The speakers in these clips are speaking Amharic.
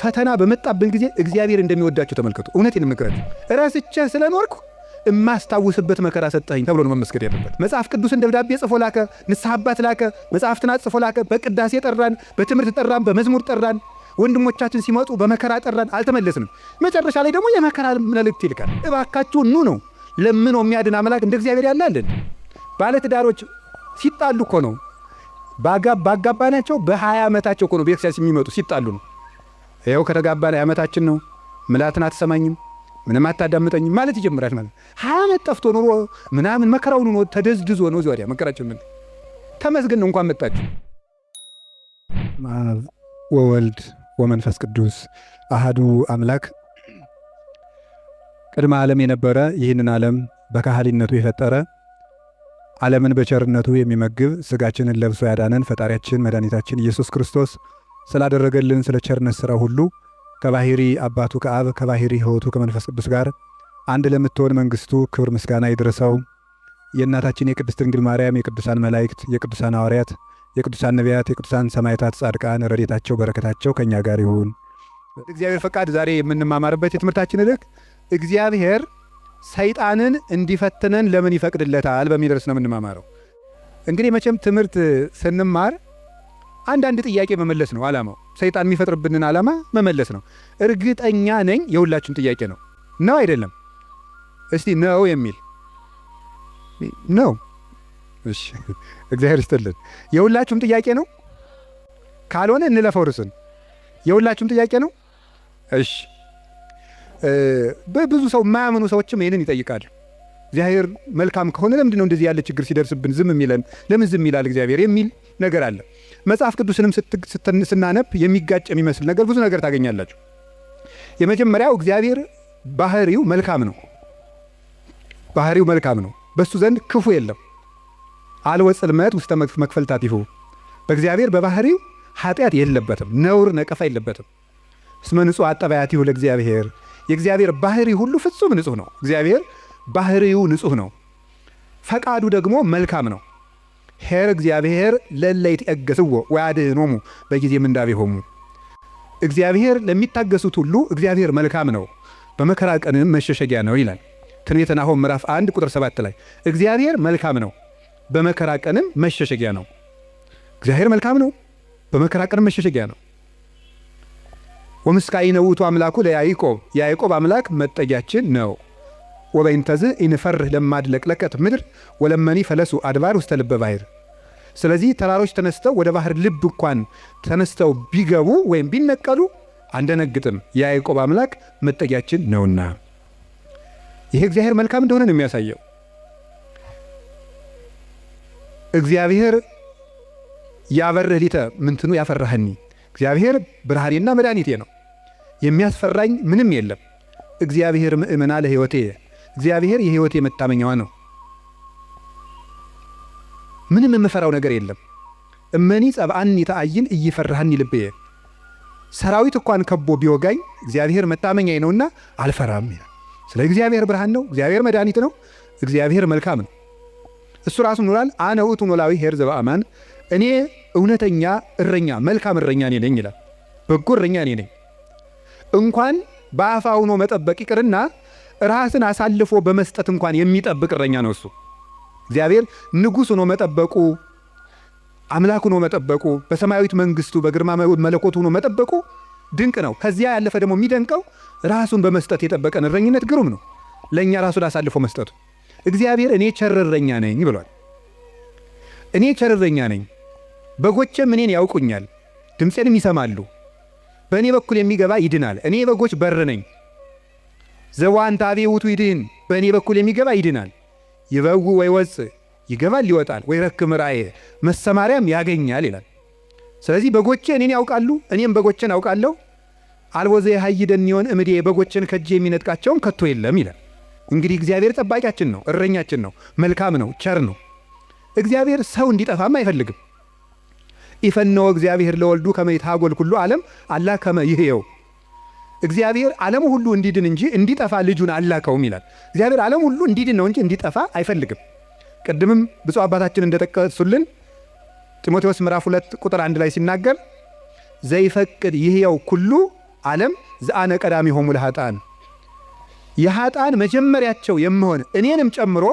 ፈተና በመጣብን ጊዜ እግዚአብሔር እንደሚወዳቸው ተመልከቱ። እውነቴን የምነግራችሁ ራስቼ ስለኖርኩ እማስታውስበት መከራ ሰጠኝ ተብሎ ነው መመስገድ ያለበት። መጽሐፍ ቅዱስን ደብዳቤ ጽፎ ላከ፣ ንስሐ አባት ላከ፣ መጽሐፍትን ጽፎ ላከ። በቅዳሴ ጠራን፣ በትምህርት ጠራን፣ በመዝሙር ጠራን። ወንድሞቻችን ሲመጡ በመከራ ጠራን፣ አልተመለስንም። መጨረሻ ላይ ደግሞ የመከራ መልእክት ይልካል። እባካችሁ ኑ ነው ለምን ነው የሚያድን አምላክ እንደ እግዚአብሔር ያለ አለን? ባለትዳሮች ሲጣሉ እኮ ነው ባጋባናቸው በ20 ዓመታቸው እኮ ነው ቤተክርስቲያን የሚመጡ ሲጣሉ ነው። ይኸው ከተጋባን ዓመታችን ነው፣ ምላትን አትሰማኝም፣ ምንም አታዳምጠኝም ማለት ይጀምራል። ማለት 20 ዓመት ጠፍቶ ኑሮ ምናምን መከራውን ነው ተደዝድዞ ነው ዚያ መከራችን ምን ተመስገን ነው እንኳን መጣችሁ። ወወልድ ወመንፈስ ቅዱስ አሃዱ አምላክ ቅድመ ዓለም የነበረ ይህንን ዓለም በካህሊነቱ የፈጠረ ዓለምን በቸርነቱ የሚመግብ ሥጋችንን ለብሶ ያዳነን ፈጣሪያችን መድኃኒታችን ኢየሱስ ክርስቶስ ስላደረገልን ስለ ቸርነት ሥራ ሁሉ ከባሕሪ አባቱ ከአብ ከባሕሪ ሕይወቱ ከመንፈስ ቅዱስ ጋር አንድ ለምትሆን መንግሥቱ ክብር ምስጋና ይድረሰው። የእናታችን የቅድስት ድንግል ማርያም የቅዱሳን መላእክት የቅዱሳን ሐዋርያት የቅዱሳን ነቢያት የቅዱሳን ሰማዕታት ጻድቃን ረድኤታቸው በረከታቸው ከእኛ ጋር ይሁን። እግዚአብሔር ፈቃድ ዛሬ የምንማማርበት የትምህርታችን ርዕስ እግዚአብሔር ሰይጣንን እንዲፈትነን ለምን ይፈቅድለታል በሚል ርዕስ ነው የምንማማረው። እንግዲህ መቼም ትምህርት ስንማር አንዳንድ ጥያቄ መመለስ ነው ዓላማው። ሰይጣን የሚፈጥርብንን ዓላማ መመለስ ነው። እርግጠኛ ነኝ የሁላችሁም ጥያቄ ነው አይደለም? እስቲ ነው የሚል ነው። እሺ እግዚአብሔር ይስጥልን። የሁላችሁም ጥያቄ ነው? ካልሆነ እንለፈው ርዕስን። የሁላችሁም ጥያቄ ነው? እሺ በብዙ ሰው የማያምኑ ሰዎችም ይህንን ይጠይቃሉ። እግዚአብሔር መልካም ከሆነ ለምንድን ነው እንደዚህ ያለ ችግር ሲደርስብን ዝም የሚለን? ለምን ዝም ይላል እግዚአብሔር የሚል ነገር አለ። መጽሐፍ ቅዱስንም ስናነብ የሚጋጭ የሚመስል ነገር ብዙ ነገር ታገኛላችሁ። የመጀመሪያው እግዚአብሔር ባህሪው መልካም ነው። ባህሪው መልካም ነው። በሱ ዘንድ ክፉ የለም። አልወ ጽልመት ውስተ መክፈልታቲሁ። በእግዚአብሔር በባህሪው ኃጢአት የለበትም፣ ነውር ነቀፋ የለበትም። እስመ ንጹሕ አጠባያቲሁ ለእግዚአብሔር። የእግዚአብሔር ባህሪ ሁሉ ፍጹም ንጹሕ ነው። እግዚአብሔር ባህሪው ንጹሕ ነው። ፈቃዱ ደግሞ መልካም ነው። ኄር እግዚአብሔር ለእለ ይትዔገሥዎ ወያድኅኖሙ በጊዜ ምንዳቤሆሙ። እግዚአብሔር ለሚታገሱት ሁሉ እግዚአብሔር መልካም ነው፣ በመከራ ቀንም መሸሸጊያ ነው ይላል ትንቢተ ናሆም ምዕራፍ 1 ቁጥር 7 ላይ። እግዚአብሔር መልካም ነው፣ በመከራ ቀንም መሸሸጊያ ነው። እግዚአብሔር መልካም ነው፣ በመከራ ቀንም መሸሸጊያ ነው። ወምስካኢነ ውእቱ አምላኩ ለያዕቆብ። የያዕቆብ አምላክ መጠጊያችን ነው። ወበይንተዝ ኢንፈርህ ለማድለቅለቀት ምድር ወለመኒ ፈለሱ አድባር ውስተ ልበ ባሕር። ስለዚህ ተራሮች ተነስተው ወደ ባህር ልብ እንኳን ተነስተው ቢገቡ ወይም ቢነቀሉ አንደነግጥም፣ የያዕቆብ አምላክ መጠጊያችን ነውና። ይሄ እግዚአብሔር መልካም እንደሆነ ነው የሚያሳየው። እግዚአብሔር ያበርህ ሊተ ምንትኑ ያፈራህኒ። እግዚአብሔር ብርሃኔና መድኃኒቴ ነው፣ የሚያስፈራኝ ምንም የለም። እግዚአብሔር ምእመና ለሕይወቴ። እግዚአብሔር የሕይወቴ መታመኛዋ ነው። ምንም የምፈራው ነገር የለም። እመኒ ጸብአኒ ተአይን እይፈራህኒ ልብየ። ሰራዊት እንኳን ከቦ ቢወጋኝ እግዚአብሔር መታመኛዬ ነውና አልፈራም ይላል። ስለ እግዚአብሔር ብርሃን ነው፣ እግዚአብሔር መድኃኒት ነው፣ እግዚአብሔር መልካም ነው። እሱ ራሱ ኖራል። አነ ውእቱ ኖላዊ ኄር ዘበአማን። እኔ እውነተኛ እረኛ መልካም እረኛ እኔ ነኝ ይላል። በጎ እረኛ እኔ ነኝ። እንኳን በአፋ ሆኖ መጠበቅ ይቅርና ራስን አሳልፎ በመስጠት እንኳን የሚጠብቅ እረኛ ነው እሱ። እግዚአብሔር ንጉሥ ሆኖ መጠበቁ፣ አምላክ ሆኖ መጠበቁ፣ በሰማያዊት መንግሥቱ በግርማ መለኮቱ ሆኖ መጠበቁ ድንቅ ነው። ከዚያ ያለፈ ደግሞ የሚደንቀው ራሱን በመስጠት የጠበቀን እረኝነት ግሩም ነው። ለእኛ ራሱን አሳልፎ መስጠቱ። እግዚአብሔር እኔ ቸር እረኛ ነኝ ብሏል። እኔ ቸር እረኛ ነኝ፣ በጎቼም እኔን ያውቁኛል፣ ድምፄንም ይሰማሉ። በእኔ በኩል የሚገባ ይድናል። እኔ በጎች በር ነኝ። ዘዋንታቤ ውእቱ ይድህን። በእኔ በኩል የሚገባ ይድናል። ይበው ወይ ወፅእ፣ ይገባል ይወጣል። ወይ ረክም ራእየ፣ መሰማሪያም ያገኛል ይላል። ስለዚህ በጎቼ እኔን ያውቃሉ፣ እኔም በጎቼን አውቃለሁ። አልቦ ዘየሐይደኒዮን እምዴ፣ በጎቼን ከእጄ የሚነጥቃቸውን ከቶ የለም ይላል። እንግዲህ እግዚአብሔር ጠባቂያችን ነው፣ እረኛችን ነው፣ መልካም ነው፣ ቸር ነው። እግዚአብሔር ሰው እንዲጠፋም አይፈልግም። ኢፈነወ እግዚአብሔር ለወልዱ ከመ ይትሐጐል ኩሉ ዓለም አላ ከመ ይሕየው። እግዚአብሔር ዓለም ሁሉ እንዲድን እንጂ እንዲጠፋ ልጁን አላከውም ይላል። እግዚአብሔር ዓለም ሁሉ እንዲድን ነው እንጂ እንዲጠፋ አይፈልግም። ቅድምም ብፁዕ አባታችን እንደጠቀሱልን ጢሞቴዎስ ምዕራፍ 2 ቁጥር 1 ላይ ሲናገር ዘይፈቅድ ይሕየው ኩሉ ዓለም ዘአነ ቀዳሚሆሙ ለኃጥአን የኃጥአን መጀመሪያቸው የምሆን እኔንም ጨምሮ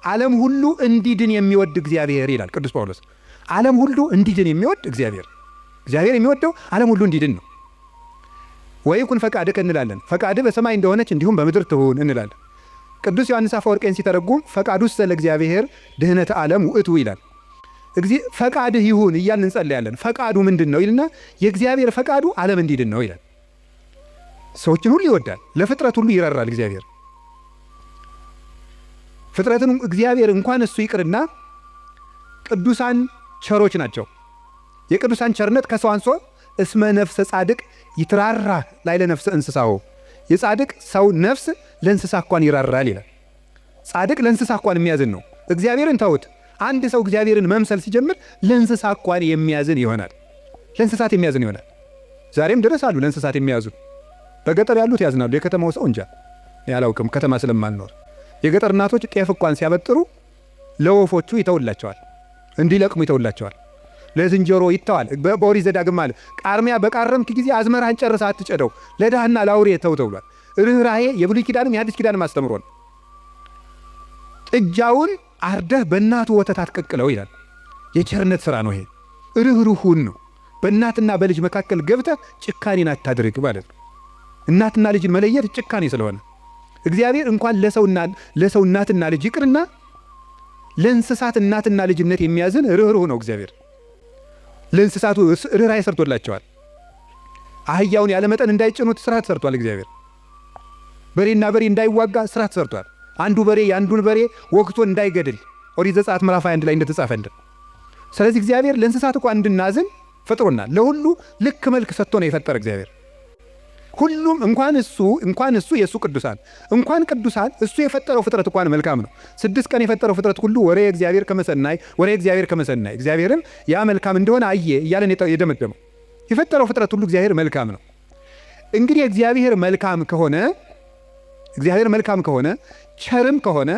ዓለም ሁሉ እንዲድን የሚወድ እግዚአብሔር ይላል ቅዱስ ጳውሎስ። ዓለም ሁሉ እንዲድን የሚወድ እግዚአብሔር የሚወደው ዓለም ሁሉ እንዲድን ነው። ወይኩን ፈቃድከ እንላለን። ፈቃድ በሰማይ እንደሆነች እንዲሁም በምድር ትሁን እንላለን። ቅዱስ ዮሐንስ አፈወርቄን ሲተረጉም ፈቃዱሰ ለእግዚአብሔር ድህነተ ዓለም ውእቱ ይላል። ፈቃድህ ይሁን እያልን እንጸልያለን። ፈቃዱ ምንድን ነው ይልና የእግዚአብሔር ፈቃዱ ዓለም እንዲድን ነው ይላል። ሰዎችን ሁሉ ይወዳል፣ ለፍጥረት ሁሉ ይራራል እግዚአብሔር። ፍጥረትን እግዚአብሔር እንኳን እሱ ይቅርና ቅዱሳን ቸሮች ናቸው። የቅዱሳን ቸርነት ከሰው አንሶ እስመ ነፍሰ ጻድቅ ይትራራ ላይ ለነፍሰ እንስሳው የጻድቅ ሰው ነፍስ ለእንስሳ እንኳን ይራራል ይላል። ጻድቅ ለእንስሳ እንኳን የሚያዝን ነው። እግዚአብሔርን ተውት። አንድ ሰው እግዚአብሔርን መምሰል ሲጀምር ለእንስሳ እንኳን የሚያዝን ይሆናል። ለእንስሳት የሚያዝን ይሆናል። ዛሬም ድረስ አሉ ለእንስሳት የሚያዙ። በገጠር ያሉት ያዝናሉ። የከተማው ሰው እንጃ ያላውቅም፣ ከተማ ስለማልኖር። የገጠር እናቶች ጤፍ እንኳን ሲያበጥሩ ለወፎቹ ይተውላቸዋል፣ እንዲለቅሙ ይተውላቸዋል። ለዝንጀሮ ይተዋል። በኦሪት ዘዳግም አለ ቃርሚያ በቃረምክ ጊዜ አዝመራህን ጨርሰህ አትጨደው፣ ለድሃና ለአውሬ ተው ተብሏል። ርኅራኄ የብሉይ ኪዳንም የሐዲስ ኪዳንም አስተምሮ ነው። ጥጃውን አርደህ በእናቱ ወተት አትቀቅለው ይላል። የቸርነት ሥራ ነው ይሄ። ርኅሩሁን ነው። በእናትና በልጅ መካከል ገብተህ ጭካኔን አታድርግ ማለት ነው። እናትና ልጅን መለየት ጭካኔ ስለሆነ እግዚአብሔር እንኳን ለሰው እናትና ልጅ ይቅርና ለእንስሳት እናትና ልጅነት የሚያዝን ርኅሩህ ነው እግዚአብሔር። ለእንስሳቱ ርኅራኄ ሰርቶላቸዋል። አህያውን ያለመጠን እንዳይጭኑት ሥራ ተሰርቷል እግዚአብሔር። በሬና በሬ እንዳይዋጋ ሥራ ተሰርቷል። አንዱ በሬ የአንዱን በሬ ወግቶ እንዳይገድል ኦሪት ዘጸአት ምዕራፍ 21 ላይ እንደተጻፈልን። ስለዚህ እግዚአብሔር ለእንስሳት እንኳን እንድናዝን ፈጥሮናል። ለሁሉ ልክ መልክ ሰጥቶ ነው የፈጠረ እግዚአብሔር። ሁሉም እንኳን እሱ የእሱ ቅዱሳን እንኳን ቅዱሳን እሱ የፈጠረው ፍጥረት እንኳን መልካም ነው። 6 ቀን የፈጠረው ፍጥረት ሁሉ ወሬ እግዚአብሔር ከመሰናይ እግዚአብሔርም ያ መልካም እንደሆነ አየ እያለን የደመደመው የፈጠረው ፍጥረት ሁሉ እግዚአብሔር መልካም ነው። እንግዲህ እግዚአብሔር መልካም ከሆነ ቸርም ከሆነ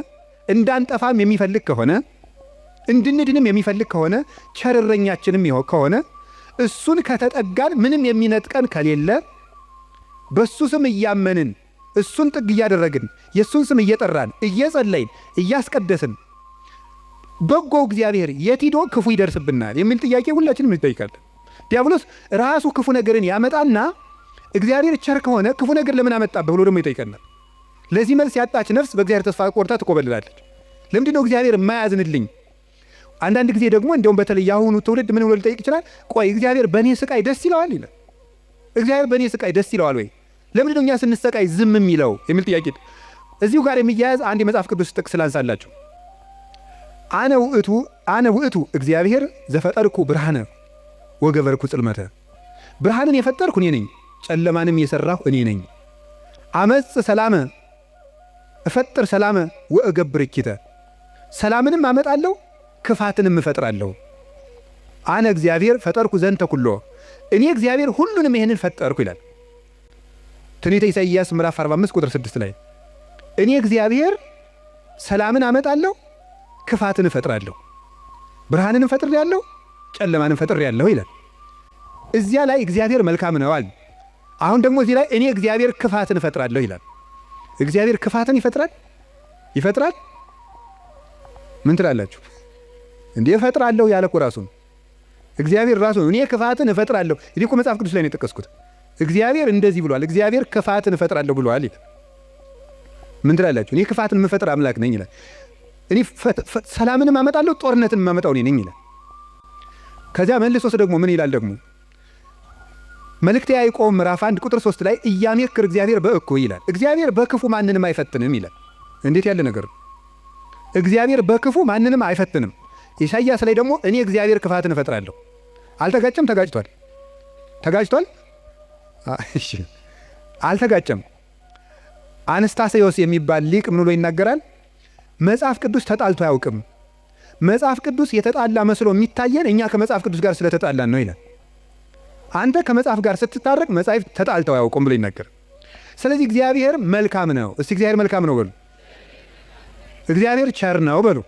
እንዳንጠፋም የሚፈልግ ከሆነ እንድንድንም የሚፈልግ ከሆነ ቸር እረኛችንም ከሆነ እሱን ከተጠጋን ምንም የሚነጥቀን ከሌለ በሱ ስም እያመንን እሱን ጥግ እያደረግን የሱን ስም እየጠራን እየጸለይን እያስቀደስን በጎ እግዚአብሔር የት ሄዶ ክፉ ይደርስብናል የሚል ጥያቄ ሁላችንም እንጠይቃለን። ዲያብሎስ ራሱ ክፉ ነገርን ያመጣና እግዚአብሔር ቸር ከሆነ ክፉ ነገር ለምን አመጣብህ ብሎ ደግሞ ይጠይቀናል። ለዚህ መልስ ያጣች ነፍስ በእግዚአብሔር ተስፋ ቆርጣ ትቆበልላለች። ለምንድን ነው እግዚአብሔር የማያዝንልኝ? አንዳንድ ጊዜ ደግሞ እንደውም በተለይ ያሁኑ ትውልድ ምን ብሎ ሊጠይቅ ይችላል? ቆይ እግዚአብሔር በእኔ ስቃይ ደስ ይለዋል ይላል። እግዚአብሔር በእኔ ስቃይ ደስ ይለዋል ወይ? ለምንድን ነው እኛ ስንሰቃይ ዝም የሚለው የሚል ጥያቄ እዚሁ ጋር የሚያያዝ አንድ የመጽሐፍ ቅዱስ ጥቅስ ላንሳላችሁ። አነ ውእቱ እግዚአብሔር ዘፈጠርኩ ብርሃነ ወገበርኩ ጽልመተ። ብርሃንን የፈጠርኩ እኔ ነኝ፣ ጨለማንም የሰራሁ እኔ ነኝ። አመጽ ሰላመ እፈጥር ሰላመ ወእገብር እኪተ። ሰላምንም አመጣለሁ ክፋትንም እፈጥራለሁ። አነ እግዚአብሔር ፈጠርኩ ዘንተ ኩሎ። እኔ እግዚአብሔር ሁሉንም ይሄንን ፈጠርኩ ይላል ትንቢተ ኢሳይያስ ምዕራፍ 45 ቁጥር 6 ላይ። እኔ እግዚአብሔር ሰላምን አመጣለሁ ክፋትን እፈጥራለሁ፣ ብርሃንንም ፈጥሬአለሁ ጨለማንም ፈጥሬአለሁ ይላል። እዚያ ላይ እግዚአብሔር መልካም ነው አለ። አሁን ደግሞ እዚህ ላይ እኔ እግዚአብሔር ክፋትን እፈጥራለሁ ይላል። እግዚአብሔር ክፋትን ይፈጥራል? ምን ትላላችሁ? እንዴ እፈጥራለሁ ያለ እኮ ራሱ ነው። እግዚአብሔር ራሱ ነው እኔ ክፋትን እፈጥራለሁ። እኔ እኮ መጽሐፍ ቅዱስ ላይ ነው የጠቀስኩት። እግዚአብሔር እንደዚህ ብሏል፣ እግዚአብሔር ክፋትን እፈጥራለሁ ብሏል ይላል። ምን ትላላችሁ? እኔ ክፋትን የምፈጥር አምላክ ነኝ ይላል። እኔ ሰላምንም አመጣለሁ ጦርነትን የማመጣው እኔ ነኝ ይላል። ከዚያ መልሶስ ደግሞ ምን ይላል ደግሞ መልእክተ ያዕቆብ ምዕራፍ 1 ቁጥር 3 ላይ ኢያሜክር እግዚአብሔር በእኩይ ይላል። እግዚአብሔር በክፉ ማንንም አይፈትንም ይላል። እንዴት ያለ ነገር! እግዚአብሔር በክፉ ማንንም አይፈትንም። ኢሳይያስ ላይ ደግሞ እኔ እግዚአብሔር ክፋትን እፈጥራለሁ። አልተጋጨም? ተጋጭቷል? እሺ አልተጋጨም። አንስታሴዎስ የሚባል ሊቅ ምን ብሎ ይናገራል? መጽሐፍ ቅዱስ ተጣልቶ አያውቅም። መጽሐፍ ቅዱስ የተጣላ መስሎ የሚታየን እኛ ከመጽሐፍ ቅዱስ ጋር ስለተጣላን ነው ይላል። አንተ ከመጽሐፍ ጋር ስትታረቅ መጽሐፍ ተጣልተው አያውቁም ብሎ ይናገር። ስለዚህ እግዚአብሔር መልካም ነው። እስቲ እግዚአብሔር መልካም ነው በሉ። እግዚአብሔር ቸር ነው በሉ።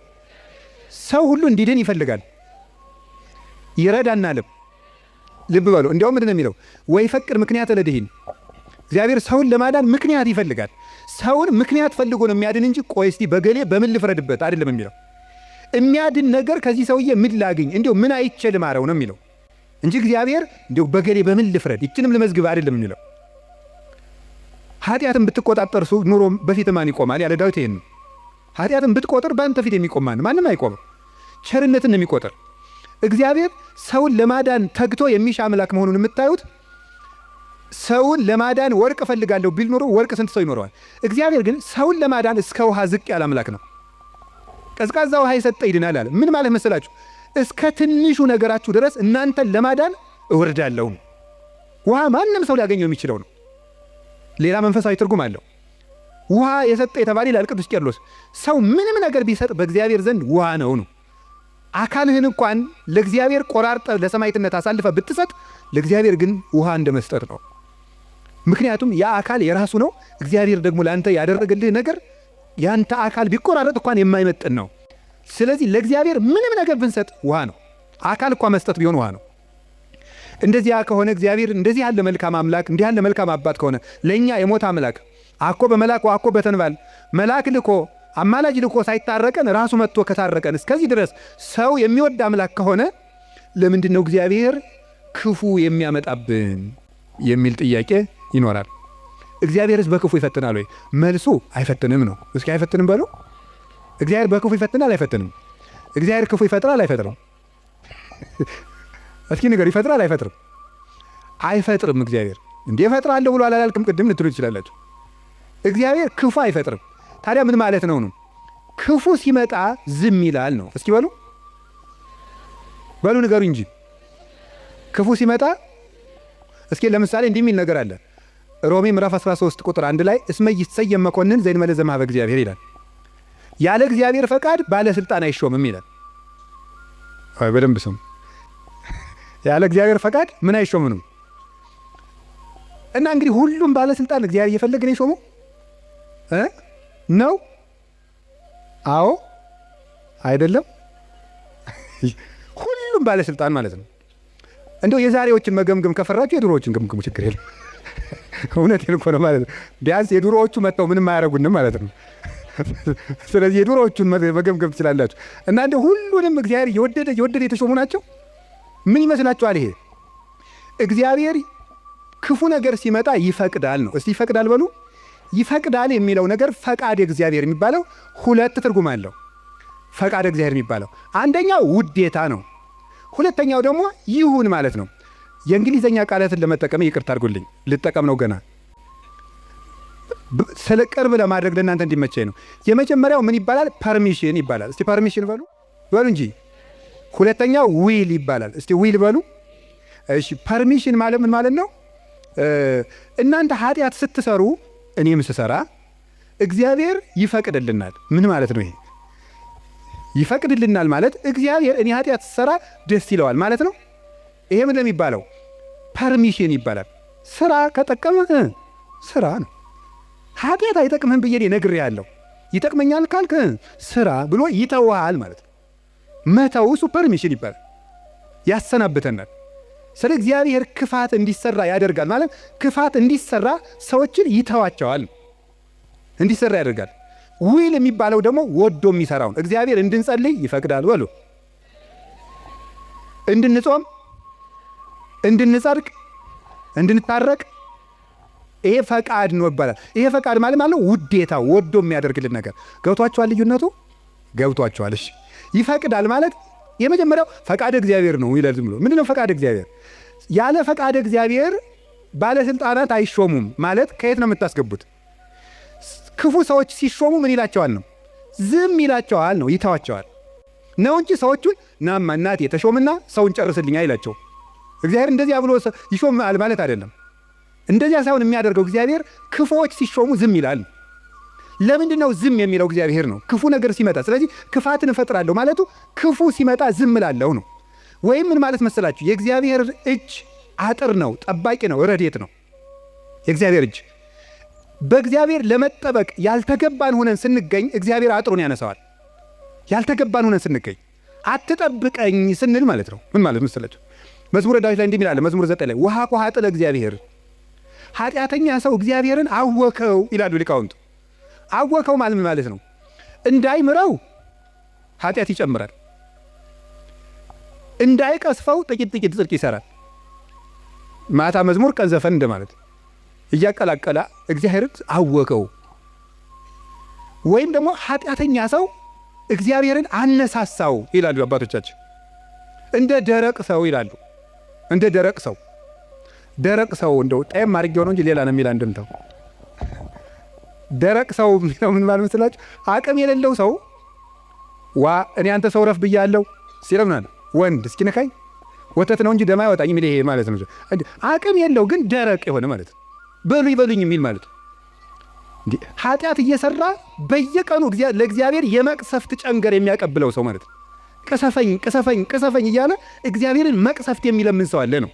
ሰው ሁሉ እንዲድን ይፈልጋል፣ ይረዳናልም። ልብ በሉ። እንዲያውም ምንድን ነው የሚለው? ወይ ፈቅድ ምክንያት ለድኂን እግዚአብሔር ሰውን ለማዳን ምክንያት ይፈልጋል። ሰውን ምክንያት ፈልጎ ነው የሚያድን እንጂ ቆይ እስቲ በገሌ በምን ልፍረድበት አይደለም የሚለው። የሚያድን ነገር ከዚህ ሰውዬ ምን ላግኝ፣ እንዲሁ ምን አይቼ ልማረው ነው የሚለው እንጂ እግዚአብሔር እንዲሁ በገሌ በምን ልፍረድ ይችንም ልመዝግብ አይደለም የሚለው። ኃጢአትን ብትቆጣጠር ኑሮ በፊት ማን ይቆማል ያለ ዳዊት ይሄን ነው። ኃጢአትን ብትቆጥር በአንተ ፊት የሚቆም ማንም አይቆምም። ቸርነትን የሚቆጥር እግዚአብሔር ሰውን ለማዳን ተግቶ የሚሻ አምላክ መሆኑን የምታዩት ሰውን ለማዳን ወርቅ እፈልጋለሁ ቢል ኖሮ ወርቅ ስንት ሰው ይኖረዋል? እግዚአብሔር ግን ሰውን ለማዳን እስከ ውሃ ዝቅ ያለ አምላክ ነው። ቀዝቃዛ ውሃ የሰጠ ይድናል አለ። ምን ማለት መሰላችሁ? እስከ ትንሹ ነገራችሁ ድረስ እናንተን ለማዳን እወርዳለሁ። ውሃ ማንም ሰው ሊያገኘው የሚችለው ነው። ሌላ መንፈሳዊ ትርጉም አለው። ውሃ የሰጠ የተባለ ይላል ቅዱስ ቄርሎስ። ሰው ምንም ነገር ቢሰጥ በእግዚአብሔር ዘንድ ውሃ ነው። አካልህን እንኳን ለእግዚአብሔር ቆራርጠ ለሰማዕትነት አሳልፈ ብትሰጥ ለእግዚአብሔር ግን ውሃ እንደ መስጠት ነው። ምክንያቱም ያ አካል የራሱ ነው። እግዚአብሔር ደግሞ ለአንተ ያደረገልህ ነገር ያንተ አካል ቢቆራረጥ እንኳን የማይመጥን ነው። ስለዚህ ለእግዚአብሔር ምንም ነገር ብንሰጥ ውሃ ነው። አካል እንኳን መስጠት ቢሆን ውሃ ነው። እንደዚያ ከሆነ እግዚአብሔር እንደዚህ ያለ መልካም አምላክ እንዲህ ያለ መልካም አባት ከሆነ ለእኛ የሞት አምላክ አኮ በመላክ አኮ በተንባል መልአክ ልኮ አማላጅ ልኮ ሳይታረቀን ራሱ መጥቶ ከታረቀን እስከዚህ ድረስ ሰው የሚወድ አምላክ ከሆነ ለምንድን ነው እግዚአብሔር ክፉ የሚያመጣብን የሚል ጥያቄ ይኖራል። እግዚአብሔርስ በክፉ ይፈትናል ወይ? መልሱ አይፈትንም ነው። እስኪ አይፈትንም በሉ። እግዚአብሔር በክፉ ይፈትናል አይፈትንም? እግዚአብሔር ክፉ ይፈጥራል አይፈጥርም? እስኪ ንገር፣ ይፈጥራል አይፈጥርም? አይፈጥርም። እግዚአብሔር እንዴ እፈጥራለሁ ብሎ አላልክም ቅድም ልትሉ ትችላላችሁ። እግዚአብሔር ክፉ አይፈጥርም። ታዲያ ምን ማለት ነው? ክፉ ሲመጣ ዝም ይላል ነው። እስኪ በሉ ንገሩ እንጂ ክፉ ሲመጣ እስኪ ለምሳሌ እንዲህ የሚል ነገር አለ። ሮሜ ምዕራፍ 13 ቁጥር 1 ላይ እስመ ይሰየም መኮንን ዘእንበለ ዘእምኀበ እግዚአብሔር ይላል። ያለ እግዚአብሔር ፈቃድ ባለስልጣን አይሾምም ይላል። አይ በደንብ ስሙ። ያለ እግዚአብሔር ፈቃድ ምን አይሾምም? እና እንግዲህ ሁሉም ባለስልጣን እግዚአብሔር እየፈለገ ነው የሾመው ነው? አዎ አይደለም? ሁሉም ባለስልጣን ማለት ነው። እንደው የዛሬዎችን መገምገም ከፈራችሁ የድሮዎችን ገምግሙ፣ ችግር የለም። እውነቴን እኮ ነው ማለት ነው። ቢያንስ የድሮዎቹ መጥተው ምንም አያረጉንም ማለት ነው። ስለዚህ የድሮዎቹን መገምገም ትችላላችሁ። እና እንደው ሁሉንም እግዚአብሔር የወደደ የተሾሙ ናቸው። ምን ይመስላችኋል? ይሄ እግዚአብሔር ክፉ ነገር ሲመጣ ይፈቅዳል ነው። እስቲ ይፈቅዳል በሉ። ይፈቅዳል የሚለው ነገር ፈቃድ እግዚአብሔር የሚባለው ሁለት ትርጉም አለው። ፈቃድ እግዚአብሔር የሚባለው አንደኛው ውዴታ ነው። ሁለተኛው ደግሞ ይሁን ማለት ነው። የእንግሊዘኛ ቃላትን ለመጠቀም ይቅርታ አድርጉልኝ፣ ልጠቀም ነው ገና ስለ ቅርብ ለማድረግ ለእናንተ እንዲመቸኝ ነው። የመጀመሪያው ምን ይባላል? ፐርሚሽን ይባላል። እስቲ ፐርሚሽን በሉ እንጂ። ሁለተኛው ዊል ይባላል። እስቲ ዊል በሉ። እሺ ፐርሚሽን ማለት ምን ማለት ነው? እናንተ ኃጢአት ስትሰሩ እኔም ስሰራ እግዚአብሔር ይፈቅድልናል። ምን ማለት ነው ይሄ? ይፈቅድልናል ማለት እግዚአብሔር እኔ ኃጢአት ስሰራ ደስ ይለዋል ማለት ነው። ይሄ ምን ለሚባለው ፐርሚሽን ይባላል። ስራ ከጠቀመህ ስራ ነው። ኃጢአት አይጠቅምህም ብዬ ነግሬሃለሁ፣ ይጠቅመኛል ካልክ ስራ ብሎ ይተውሃል ማለት ነው። መተው እሱ ፐርሚሽን ይባላል። ያሰናብተናል። ስለ እግዚአብሔር ክፋት እንዲሰራ ያደርጋል ማለት ክፋት እንዲሰራ ሰዎችን ይተዋቸዋል፣ እንዲሰራ ያደርጋል። ዊል የሚባለው ደግሞ ወዶ የሚሰራውን እግዚአብሔር እንድንጸልይ ይፈቅዳል በሉ፣ እንድንጾም፣ እንድንጸድቅ፣ እንድንታረቅ ይሄ ፈቃድ ነው ይባላል። ይሄ ፈቃድ ማለት ውዴታ፣ ወዶ የሚያደርግልን ነገር። ገብቷችኋል? ልዩነቱ ገብቷችኋል? እሺ ይፈቅዳል ማለት የመጀመሪያው ፈቃድ እግዚአብሔር ነው ይላል። ዝም ብሎ ምንድነው ፈቃድ እግዚአብሔር? ያለ ፈቃድ እግዚአብሔር ባለስልጣናት አይሾሙም ማለት ከየት ነው የምታስገቡት? ክፉ ሰዎች ሲሾሙ ምን ይላቸዋል ነው? ዝም ይላቸዋል ነው፣ ይተዋቸዋል ነው እንጂ ሰዎቹን ናማ እናቴ የተሾምና ሰውን ጨርስልኝ አይላቸው። እግዚአብሔር እንደዚያ ብሎ ይሾማል ማለት አይደለም። እንደዚያ ሳይሆን የሚያደርገው እግዚአብሔር ክፉዎች ሲሾሙ ዝም ይላል። ለምንድን ነው ዝም የሚለው? እግዚአብሔር ነው ክፉ ነገር ሲመጣ። ስለዚህ ክፋትን እፈጥራለሁ ማለቱ ክፉ ሲመጣ ዝም እላለሁ ነው። ወይም ምን ማለት መሰላችሁ? የእግዚአብሔር እጅ አጥር ነው፣ ጠባቂ ነው፣ ረድኤት ነው። የእግዚአብሔር እጅ በእግዚአብሔር ለመጠበቅ ያልተገባን ሆነን ስንገኝ እግዚአብሔር አጥሩን ያነሳዋል። ያልተገባን ሆነን ስንገኝ አትጠብቀኝ ስንል ማለት ነው። ምን ማለት መሰላችሁ? መዝሙረ ዳዊት ላይ እንዲህ ይላል። መዝሙር 9 ላይ ውሃ ኮ ሀጥለ እግዚአብሔር ኃጢአተኛ ሰው እግዚአብሔርን አወከው ይላሉ ሊቃውንቱ። አወከው ማለት ነው እንዳይምረው ኃጢአት ይጨምራል፣ እንዳይቀስፈው ጥቂት ጽድቅ ይሰራል። ማታ መዝሙር ቀን ዘፈን እንደማለት እያቀላቀላ እግዚአብሔርን አወከው። ወይም ደግሞ ኃጢአተኛ ሰው እግዚአብሔርን አነሳሳው ይላሉ አባቶቻችን። እንደ ደረቅ ሰው ይላሉ። እንደ ደረቅ ሰው እንደው ጣይም አድርጌው ነው እንጂ ሌላ ነው የሚል አንድምታው። ደረቅ ሰው የሚለው ምን ማለት መስላችሁ? አቅም የሌለው ሰው እኔ አንተ ሰው ረፍ ብያለሁ ሲለው ምናምን ወንድ እስኪ ነካኝ ወተት ነው እንጂ ደም አይወጣኝ የሚል ይሄ ማለት ነው። አቅም የለው ግን ደረቅ የሆነ ማለት ነው። በሉኝ የሚል ማለት ነው። ኃጢአት እየሰራ በየቀኑ ለእግዚአብሔር የመቅሰፍት ጨንገር የሚያቀብለው ሰው ማለት ነው። ቅሰፈኝ እያለ እግዚአብሔርን መቅሰፍት የሚለምን ሰው አለ ነው።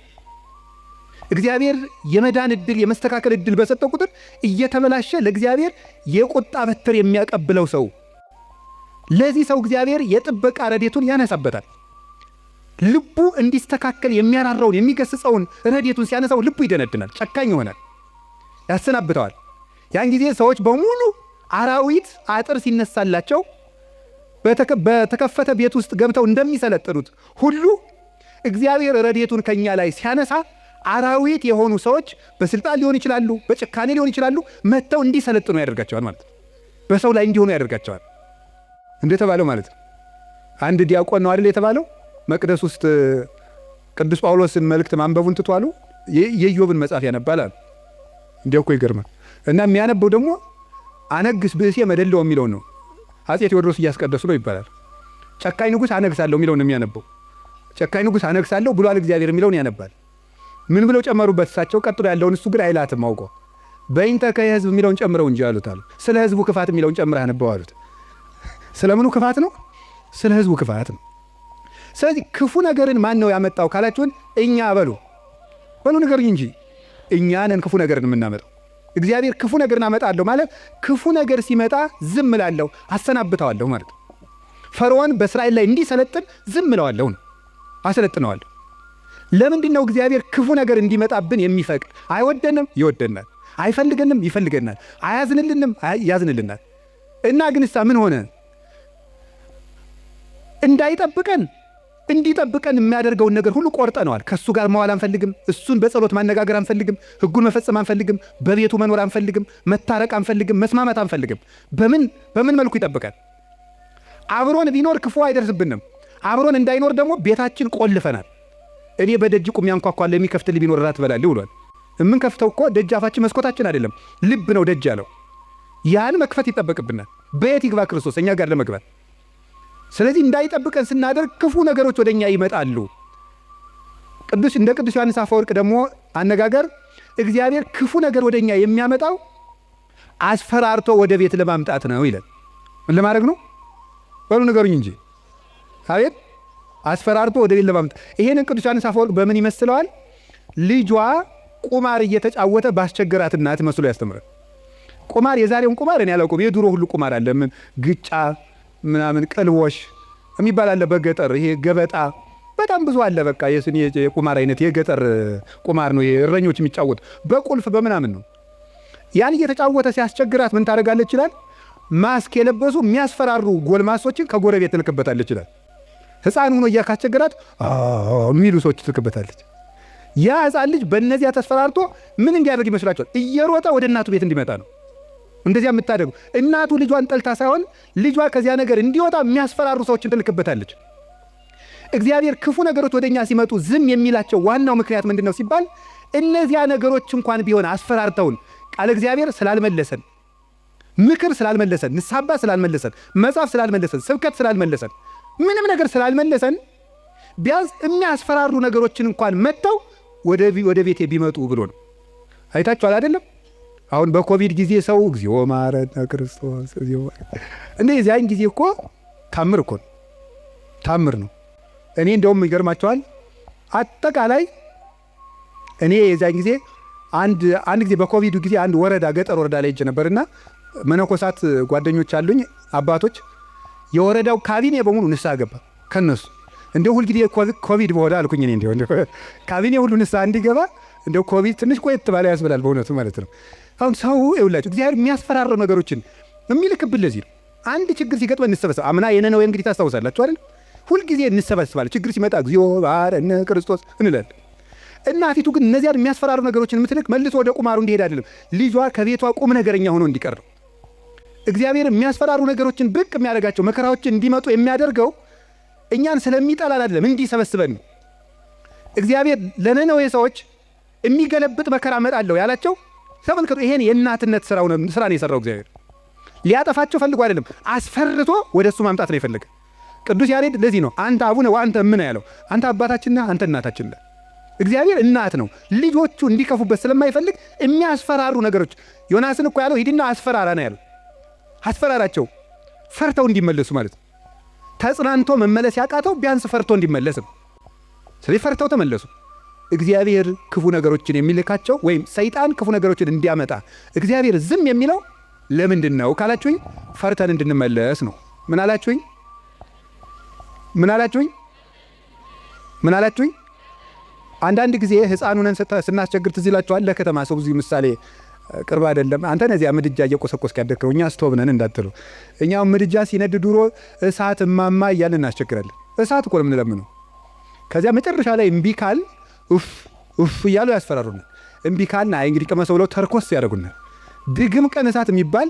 እግዚአብሔር የመዳን ዕድል የመስተካከል ዕድል በሰጠው ቁጥር እየተበላሸ ለእግዚአብሔር የቁጣ በትር የሚያቀብለው ሰው፣ ለዚህ ሰው እግዚአብሔር የጥበቃ ረድኤቱን ያነሳበታል። ልቡ እንዲስተካከል የሚያራራውን የሚገስጸውን ረድኤቱን ሲያነሳው ልቡ ይደነድናል፣ ጨካኝ ይሆናል፣ ያሰናብተዋል። ያን ጊዜ ሰዎች በሙሉ አራዊት አጥር ሲነሳላቸው በተከፈተ ቤት ውስጥ ገብተው እንደሚሰለጥኑት ሁሉ እግዚአብሔር ረድኤቱን ከኛ ላይ ሲያነሳ አራዊት የሆኑ ሰዎች በስልጣን ሊሆን ይችላሉ፣ በጭካኔ ሊሆን ይችላሉ፣ መጥተው እንዲሰለጥኑ ያደርጋቸዋል ማለት ነው። በሰው ላይ እንዲሆኑ ያደርጋቸዋል እንደተባለው ማለት ነው። አንድ ዲያቆን ነው አይደል የተባለው መቅደስ ውስጥ ቅዱስ ጳውሎስን መልእክት ማንበቡን ትቷሉ የኢዮብን መጽሐፍ ያነባል አሉ። እንዲያው እኮ ይገርማል። እና የሚያነበው ደግሞ አነግስ ብእሴ መደለው የሚለው ነው። አጼ ቴዎድሮስ እያስቀደሱ ነው ይባላል። ጨካኝ ንጉሥ አነግሳለሁ የሚለው ነው የሚያነበው። ጨካኝ ንጉሥ አነግሳለሁ ብሏል እግዚአብሔር የሚለውን ያነባል። ምን ብለው ጨመሩበት እሳቸው? ቀጥሎ ያለውን እሱ ግን አይላትም አውቆ በእንተ ከሕዝብ የሚለውን ጨምረው እንጂ አሉት አሉ። ስለ ሕዝቡ ክፋት የሚለውን ጨምረህ አነበው አሉት። ስለምኑ ክፋት ነው? ስለ ሕዝቡ ክፋት ነው። ስለዚህ ክፉ ነገርን ማን ነው ያመጣው ካላችሁን፣ እኛ በሉ ንገሩኝ እንጂ እኛ ነን ክፉ ነገርን የምናመጣው። እግዚአብሔር ክፉ ነገርን አመጣለሁ ማለት ክፉ ነገር ሲመጣ ዝም እላለሁ፣ አሰናብተዋለሁ ማለት ነው። ፈርዖን በእስራኤል ላይ እንዲሰለጥን ዝም እለዋለሁ ነው፣ አሰለጥነዋለሁ። ለምንድን ነው እግዚአብሔር ክፉ ነገር እንዲመጣብን የሚፈቅድ? አይወደንም፣ ይወደናል። አይፈልገንም፣ ይፈልገናል። አያዝንልንም፣ ያዝንልናል። እና ግንሳ ምን ሆነ? እንዳይጠብቀን እንዲጠብቀን የሚያደርገውን ነገር ሁሉ ቆርጠነዋል። ከእሱ ጋር መዋል አንፈልግም። እሱን በጸሎት ማነጋገር አንፈልግም። ሕጉን መፈጸም አንፈልግም። በቤቱ መኖር አንፈልግም። መታረቅ አንፈልግም። መስማማት አንፈልግም። በምን መልኩ ይጠብቃል? አብሮን ቢኖር ክፉ አይደርስብንም። አብሮን እንዳይኖር ደግሞ ቤታችን ቆልፈናል። እኔ በደጅ ቁሜ አንኳኳለሁ የሚከፍትልኝ ቢኖር እራት እበላለሁ ብሏል። የምንከፍተው እኮ ደጃፋችን መስኮታችን አይደለም፣ ልብ ነው ደጅ ያለው። ያን መክፈት ይጠበቅብናል። በየት ይግባ ክርስቶስ እኛ ጋር ለመግባት? ስለዚህ እንዳይጠብቀን ስናደርግ ክፉ ነገሮች ወደኛ ይመጣሉ። እንደ ቅዱስ ዮሐንስ አፈወርቅ ደግሞ አነጋገር እግዚአብሔር ክፉ ነገር ወደኛ የሚያመጣው አስፈራርቶ ወደ ቤት ለማምጣት ነው ይላል። ምን ለማድረግ ነው? በሉ ንገሩኝ እንጂ። አቤት አስፈራርቶ ወደ ቤት ለማምጣት። ይሄንን ቅዱስ ዮሐንስ አፈወርቅ በምን ይመስለዋል? ልጇ ቁማር እየተጫወተ ባስቸገራት እናት መስሎ ያስተምራል። ቁማር የዛሬውን ቁማር እኔ አላውቅም። የድሮ ሁሉ ቁማር አለ። ምን ግጫ ምናምን ቅልቦሽ የሚባል አለ በገጠር። ይሄ ገበጣ በጣም ብዙ አለ። በቃ የቁማር አይነት የገጠር ቁማር ነው። እረኞች የሚጫወቱ በቁልፍ በምናምን ነው። ያን እየተጫወተ ሲያስቸግራት ምን ታደርጋለች ይላል? ማስክ የለበሱ የሚያስፈራሩ ጎልማሶችን ከጎረቤት ትልክበታለች ይላል። ሕፃን ሆኖ እያካስቸግራት የሚሉ ሰዎች ትልክበታለች። ያ ሕፃን ልጅ በእነዚያ ተስፈራርቶ ምን እንዲያደርግ ይመስላችኋል? እየሮጠ ወደ እናቱ ቤት እንዲመጣ ነው። እንደዚያ የምታደርጉ እናቱ ልጇን ጠልታ ሳይሆን ልጇ ከዚያ ነገር እንዲወጣ የሚያስፈራሩ ሰዎችን ትልክበታለች። እግዚአብሔር ክፉ ነገሮች ወደኛ ሲመጡ ዝም የሚላቸው ዋናው ምክንያት ምንድን ነው ሲባል እነዚያ ነገሮች እንኳን ቢሆን አስፈራርተውን ቃል እግዚአብሔር ስላልመለሰን፣ ምክር ስላልመለሰን፣ ንስሐ አባት ስላልመለሰን፣ መጽሐፍ ስላልመለሰን፣ ስብከት ስላልመለሰን፣ ምንም ነገር ስላልመለሰን ቢያንስ የሚያስፈራሩ ነገሮችን እንኳን መጥተው ወደ ቤቴ ቢመጡ ብሎ ነው። አይታችኋል አይደለም? አሁን በኮቪድ ጊዜ ሰው እግዚኦ ማረነ ክርስቶስ እግዚኦ እንደዚህ ያን ጊዜ እኮ ታምር ነው። እኔ እንደውም ይገርማቸዋል። አጠቃላይ እኔ የዛን ጊዜ አንድ ጊዜ በኮቪድ ጊዜ አንድ ገጠር ወረዳ ላይ ሄጄ ነበርና መነኮሳት ጓደኞች አሉኝ አባቶች፣ የወረዳው ካቢኔ በሙሉ ንስሐ ገባ ከነሱ። እንደው ሁሉ ጊዜ ኮቪድ በሆነ አልኩኝ እኔ እንደው ካቢኔ ሁሉ ንስሐ እንዲገባ እንደው ኮቪድ ትንሽ ቆየት ባለ ያስብላል በእውነቱ ማለት ነው። አሁን ሰው ይውላችሁ እግዚአብሔር የሚያስፈራረው ነገሮችን የሚልክብን ለዚህ ነው። አንድ ችግር ሲገጥመን እንሰበሰብ። አምና የነነዌ እንግዲህ ታስታውሳላችሁ አይደል? ሁልጊዜ እንሰበስባለን። ችግር ሲመጣ እግዚኦ ባረነ ክርስቶስ እንላለን። እናቲቱ ግን እነዚያን የሚያስፈራሩ ነገሮችን የምትልክ መልሶ ወደ ቁማሩ እንዲሄድ አይደለም፣ ልጇ ከቤቷ ቁም ነገረኛ ሆኖ እንዲቀር ነው። እግዚአብሔር የሚያስፈራሩ ነገሮችን ብቅ የሚያደርጋቸው መከራዎችን እንዲመጡ የሚያደርገው እኛን ስለሚጠላን አይደለም፣ እንዲሰበስበን ነው። እግዚአብሔር ለነነዌ ሰዎች የሚገለብጥ መከራ እመጣለሁ ያላቸው ተመልከቱ። ይሄን የእናትነት ስራ ነው የሰራው እግዚአብሔር። ሊያጠፋቸው ፈልጎ አይደለም፣ አስፈርቶ ወደ እሱ ማምጣት ነው የፈለገ። ቅዱስ ያሬድ ለዚህ ነው አንተ አቡነ ወአንተ እምነ ያለው። አንተ አባታችንና አንተ እናታችን ነህ። እግዚአብሔር እናት ነው። ልጆቹ እንዲከፉበት ስለማይፈልግ የሚያስፈራሩ ነገሮች ዮናስን እኮ ያለው ሂድና አስፈራራ ነው ያለው። አስፈራራቸው ፈርተው እንዲመለሱ ማለት ነው። ተጽናንቶ መመለስ ያቃተው ቢያንስ ፈርቶ እንዲመለስ ነው። ስለዚህ ፈርተው ተመለሱ። እግዚአብሔር ክፉ ነገሮችን የሚልካቸው ወይም ሰይጣን ክፉ ነገሮችን እንዲያመጣ እግዚአብሔር ዝም የሚለው ለምንድን ነው ካላችሁኝ፣ ፈርተን እንድንመለስ ነው። ምን አላችሁኝ? አንዳንድ ጊዜ ሕፃኑን ስናስቸግር ትዝ ይላችኋል። ለከተማ ሰው እዚህ ምሳሌ ቅርብ አይደለም። አንተ ነዚያ ምድጃ እየቆሰቆስክ ያደግከው፣ እኛ ስቶቭ ነን እንዳትሉ። እኛው ምድጃ ሲነድ ድሮ እሳት እማማ እያልን እናስቸግራለን። እሳት እኮ ነው የምንለምነው። ከዚያ መጨረሻ ላይ እምቢ ካል ኡፍ እያሉ ያስፈራሩናል። እምቢ ካልና አይ እንግዲህ ቀመሰው ብለው ተርኮስ ያደርጉናል። ድግም ቀን እሳት የሚባል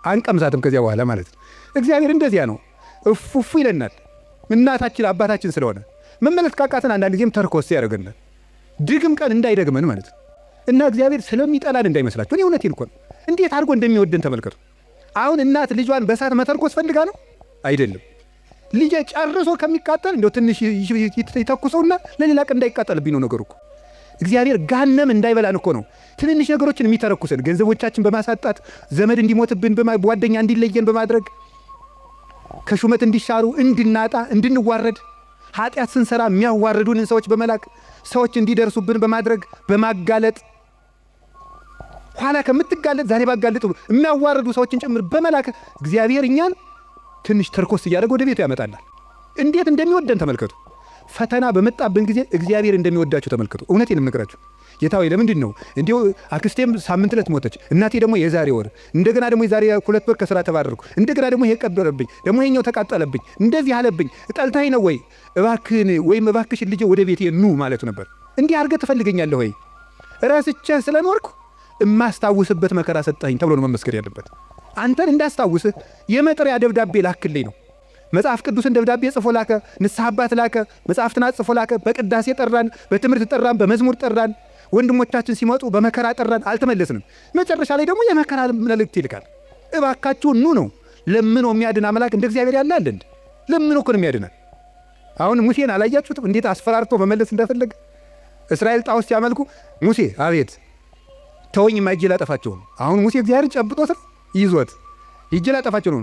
አንቀምሳትም ከዚያ በኋላ ማለት ነው። እግዚአብሔር እንደዚያ ነው፣ እፉ ይለናል። እናታችን አባታችን ስለሆነ መመለስ ካቃተን አንዳንድ ጊዜም ተርኮስ ያደርገናል። ድግም ቀን እንዳይደግመን ማለት ነው። እና እግዚአብሔር ስለሚጠላን እንዳይመስላችሁ። እኔ እውነቴን እኮ ነው። እንዴት አድርጎ እንደሚወደን ተመልከቱ። አሁን እናት ልጇን በእሳት መተርኮስ ፈልጋ ነው አይደለም። ልጄ ጨርሶ ከሚቃጠል እንደው ትንሽ ይተኩሰውና ለሌላ ቀን እንዳይቃጠልብኝ ነው ነገሩ እኮ። እግዚአብሔር ጋነም እንዳይበላን እኮ ነው ትንንሽ ነገሮችን የሚተረኩሰን። ገንዘቦቻችን በማሳጣት ዘመድ እንዲሞትብን፣ ጓደኛ እንዲለየን በማድረግ ከሹመት እንዲሻሩ፣ እንድናጣ፣ እንድንዋረድ፣ ኃጢአት ስንሰራ የሚያዋርዱንን ሰዎች በመላክ ሰዎች እንዲደርሱብን በማድረግ በማጋለጥ ኋላ ከምትጋለጥ ዛሬ ባጋለጡ የሚያዋርዱ ሰዎችን ጭምር በመላክ እግዚአብሔር እኛን ትንሽ ተርኮስ እያደረገ ወደ ቤቱ ያመጣናል። እንዴት እንደሚወደን ተመልከቱ። ፈተና በመጣብን ጊዜ እግዚአብሔር እንደሚወዳችሁ ተመልከቱ። እውነቴን የምነግራችሁ ጌታ ሆይ ለምንድን ነው እንዲሁ አክስቴም ሳምንት ዕለት ሞተች፣ እናቴ ደግሞ የዛሬ ወር፣ እንደገና ደግሞ የዛሬ 2 ወር ከስራ ተባረርኩ፣ እንደገና ደግሞ ይሄ ቀበረብኝ፣ ደግሞ ይሄኛው ተቃጠለብኝ፣ እንደዚህ አለብኝ፣ ጠልታኝ ነው ወይ እባክህን ወይም እባክሽን ልጄ ወደ ቤቴ ኑ ማለቱ ነበር። እንዲህ አድርገህ ትፈልገኛለህ ወይ? ረስቼህ ስለኖርኩ እማስታውስበት መከራ ሰጠኸኝ ተብሎ ነው መመስገን ያለበት። አንተን እንዳስታውስህ የመጥሪያ ደብዳቤ ላክልኝ ነው። መጽሐፍ ቅዱስን ደብዳቤ ጽፎ ላከ፣ ንስሐ አባት ላከ፣ መጽሐፍትን ጽፎ ላከ። በቅዳሴ ጠራን፣ በትምህርት ጠራን፣ በመዝሙር ጠራን። ወንድሞቻችን ሲመጡ በመከራ ጠራን፣ አልተመለስንም። መጨረሻ ላይ ደግሞ የመከራ መልእክት ይልካል። እባካችሁ ኑ ነው። ለምኖ የሚያድን አምላክ እንደ እግዚአብሔር ያለ አለ እንዴ? ለምኖ እኮ ነው የሚያድናል። አሁን ሙሴን አላያችሁትም? እንዴት አስፈራርቶ መመለስ እንደፈለገ። እስራኤል ጣዖት ሲያመልኩ ሙሴ አቤት ተወኝ ማይጄ ላጠፋቸው ነው። አሁን ሙሴ እግዚአብሔር ጨብጦት ይዞት ይጄ ላጠፋቸው ነው።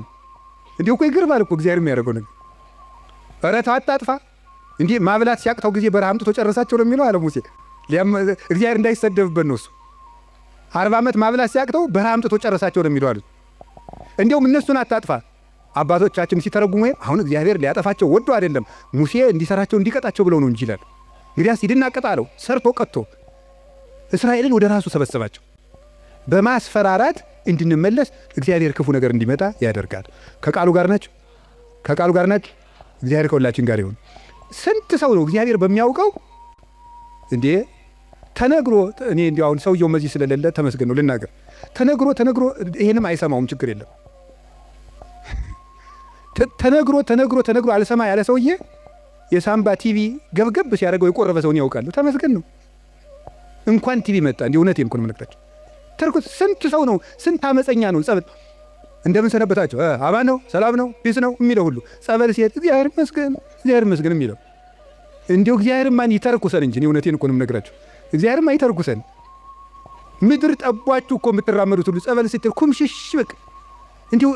እንዲሁ እኮ ይገርማል እኮ እግዚአብሔር የሚያደርገው ነገር። ኧረ ተው አታጥፋ። እንዲህ ማብላት ሲያቅተው ጊዜ በረሃ አምጥቶ ጨረሳቸው ነው የሚለው አለ ሙሴ። እግዚአብሔር እንዳይሰደብበት ነው እሱ። 40 ዓመት ማብላት ሲያቅተው በረሃ አምጥቶ ጨረሳቸው ነው የሚለው አሉት። እንዲሁም እነሱን አታጥፋ። አባቶቻችን ሲተረጉሙ አሁን እግዚአብሔር ሊያጠፋቸው ወዶ አይደለም ሙሴ እንዲሰራቸው እንዲቀጣቸው ብለው ነው እንጂ ይላል። እንግዲያስ ሂድና ቅጣ አለው። ሰርቶ ቀጥቶ እስራኤልን ወደ ራሱ ሰበሰባቸው። በማስፈራራት እንድንመለስ እግዚአብሔር ክፉ ነገር እንዲመጣ ያደርጋል። ከቃሉ ጋር ናቸው። እግዚአብሔር ከሁላችን ጋር ይሁን። ስንት ሰው ነው እግዚአብሔር በሚያውቀው እንዴ ተነግሮ፣ እኔ እንዲያው አሁን ሰውየው መዚህ ስለሌለ ተመስገን ነው ልናገር። ተነግሮ ይሄንም አይሰማውም፣ ችግር የለም። ተነግሮ አልሰማ ያለ ሰውዬ የሳምባ ቲቪ ገብገብ ሲያደርገው የቆረበ ሰውን ያውቃሉ። ተመስገን ነው። እንኳን ቲቪ መጣ። እንዲህ እውነቴን እኮ ነው የምነግራቸው። ተርኩት ስንት ሰው ነው፣ ስንት አመፀኛ ነው። ጸበል እንደምን ሰነበታቸው፣ አማን ነው፣ ሰላም ነው፣ ፒስ ነው የሚለው ሁሉ ጸበል ሲሄድ እግዚአብሔር ይመስገን የሚለው እንዲሁ እግዚአብሔርማ ይተርኩሰን እንጂ እውነቴን እኮ ነው የምነግራቸው። እግዚአብሔርማ ይተርኩሰን። ምድር ጠቧችሁ እኮ የምትራመዱት ሁሉ ጸበል ስትል ኩምሽሽ በቃ እንዲሁ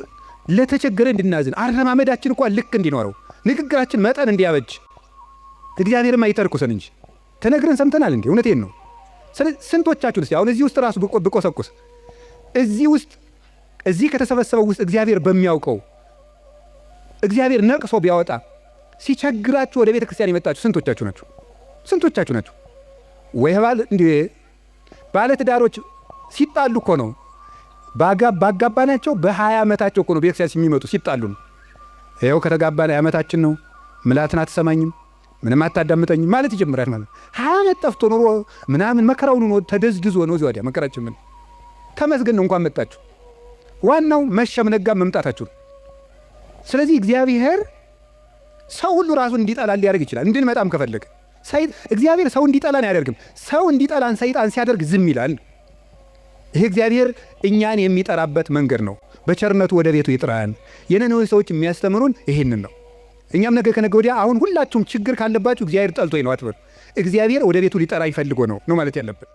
ለተቸገረ እንድናዝን አረማመዳችን እንኳን ልክ እንዲኖረው ንግግራችን መጠን እንዲያበጅ እግዚአብሔርማ ይተርኩሰን እንጂ ተነግረን ሰምተናል እንዴ? እውነቴን ነው። ስንቶቻችሁን አሁን እዚህ ውስጥ ራሱ ብቆሰቁስ እዚህ ከተሰበሰበው ውስጥ እግዚአብሔር በሚያውቀው እግዚአብሔር ነቅሶ ቢያወጣ ሲቸግራችሁ ወደ ቤተ ክርስቲያን የመጣችሁ ስንቶቻችሁ ናችሁ? ወይ ባል እንዴ ባለትዳሮች ሲጣሉ እኮ ነው ባጋባናቸው በ20 ዓመታቸው እኮ ነው ቤተክርስቲያን የሚመጡ ሲጣሉ ነው። ይኸው ከተጋባን ዓመታችን ነው፣ ምላትን አትሰማኝም፣ ምንም አታዳምጠኝም ማለት ይጀምራል ማለት 20 ዓመት ጠፍቶ ኖሮ ምናምን መከራውን ነው ተደዝድዞ ነው እዚያ ወዲያ መከራችን ምን ተመስገን ነው እንኳን መጣችሁ። ዋናው መሸም ነጋ መምጣታችሁ ነው። ስለዚህ እግዚአብሔር ሰው ሁሉ ራሱን እንዲጠላን ሊያደርግ ይችላል። እንድንመጣም ከፈለገ እግዚአብሔር ሰው እንዲጠላን አያደርግም። ሰው እንዲጠላን ሰይጣን ሲያደርግ ዝም ይላል። ይሄ እግዚአብሔር እኛን የሚጠራበት መንገድ ነው። በቸርነቱ ወደ ቤቱ ይጥራን። የነነዌ ሰዎች የሚያስተምሩን ይሄንን ነው። እኛም ነገ ከነገ ወዲያ አሁን ሁላችሁም ችግር ካለባችሁ እግዚአብሔር ጠልቶኝ ነው አትበሉ። እግዚአብሔር ወደ ቤቱ ሊጠራ ይፈልጎ ነው ማለት ያለብን።